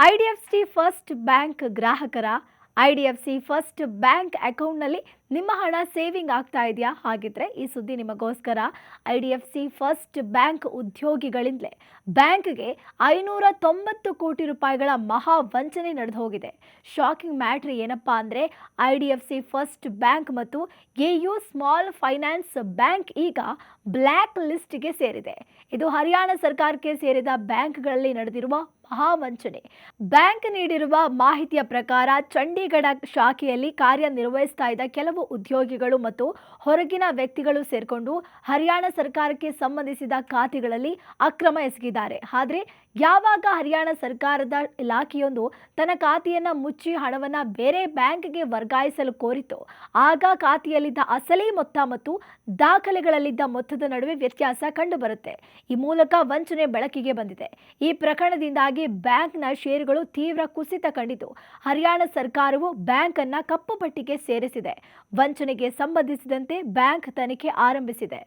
IDFC first bank ಗ್ರಾಹಕರ IDFC first bank ಅಕೌಂಟ್ನಲ್ಲಿ ನಿಮ್ಮ ಹಣ ಸೇವಿಂಗ್ ಆಗ್ತಾ ಇದೆಯಾ? ಹಾಗಿದ್ರೆ ಈ ಸುದ್ದಿ ನಿಮಗೋಸ್ಕರ. ಐಡಿಎಫ್ಸಿ ಫಸ್ಟ್ ಬ್ಯಾಂಕ್ ಉದ್ಯೋಗಿಗಳಿಂದಲೇ ಬ್ಯಾಂಕ್ಗೆ 590 ಕೋಟಿ ರೂಪಾಯಿಗಳ ಮಹಾ ವಂಚನೆ ನಡೆದು ಹೋಗಿದೆ. ಶಾಕಿಂಗ್ ಮ್ಯಾಟ್ರ್ ಏನಪ್ಪಾ ಅಂದರೆ, ಐಡಿಎಫ್ಸಿ ಫಸ್ಟ್ ಬ್ಯಾಂಕ್ ಮತ್ತು ಎಯು ಸ್ಮಾಲ್ ಫೈನಾನ್ಸ್ ಬ್ಯಾಂಕ್ ಈಗ ಬ್ಲ್ಯಾಕ್ ಲಿಸ್ಟ್ಗೆ ಸೇರಿದೆ. ಇದು ಹರಿಯಾಣ ಸರ್ಕಾರಕ್ಕೆ ಸೇರಿದ ಬ್ಯಾಂಕ್ಗಳಲ್ಲಿ ನಡೆದಿರುವ ಮಹಾವಂಚನೆ. ಬ್ಯಾಂಕ್ ನೀಡಿರುವ ಮಾಹಿತಿಯ ಪ್ರಕಾರ ಚಂಡೀಗಢ ಶಾಖೆಯಲ್ಲಿ ಕಾರ್ಯನಿರ್ವಹಿಸ್ತಾ ಇದ್ದ ಕೆಲವು ಉದ್ಯೋಗಿಗಳು ಮತ್ತು ಹೊರಗಿನ ವ್ಯಕ್ತಿಗಳು ಸೇರ್ಕೊಂಡು ಹರಿಯಾಣ ಸರ್ಕಾರಕ್ಕೆ ಸಂಬಂಧಿಸಿದ ಖಾತೆಗಳಲ್ಲಿ ಅಕ್ರಮ ಎಸಗಿದ್ದಾರೆ. ಆದರೆ ಯಾವಾಗ ಹರಿಯಾಣ ಸರ್ಕಾರದ ಇಲಾಖೆಯೊಂದು ತನ್ನ ಖಾತೆಯನ್ನ ಮುಚ್ಚಿ ಹಣವನ್ನ ಬೇರೆ ಬ್ಯಾಂಕ್ಗೆ ವರ್ಗಾಯಿಸಲು ಕೋರಿತು, ಆಗ ಖಾತೆಯಲ್ಲಿದ್ದ ಅಸಲಿ ಮೊತ್ತ ಮತ್ತು ದಾಖಲೆಗಳಲ್ಲಿದ್ದ ಮೊತ್ತದ ನಡುವೆ ವ್ಯತ್ಯಾಸ ಕಂಡುಬರುತ್ತೆ. ಈ ಮೂಲಕ ವಂಚನೆ ಬೆಳಕಿಗೆ ಬಂದಿದೆ. ಈ ಪ್ರಕರಣದಿಂದಾಗಿ ಬ್ಯಾಂಕ್ನ ಷೇರುಗಳು ತೀವ್ರ ಕುಸಿತ ಕಂಡಿದ್ದು, ಹರಿಯಾಣ ಸರ್ಕಾರವು ಬ್ಯಾಂಕ್ ಅನ್ನ ಕಪ್ಪು ಪಟ್ಟಿಗೆ ಸೇರಿಸಿದೆ. ವಂಚನೆಗೆ ಸಂಬಂಧಿಸಿದಂತೆ ಬ್ಯಾಂಕ್ ತನಿಖೆ ಆರಂಭಿಸಿದೆ.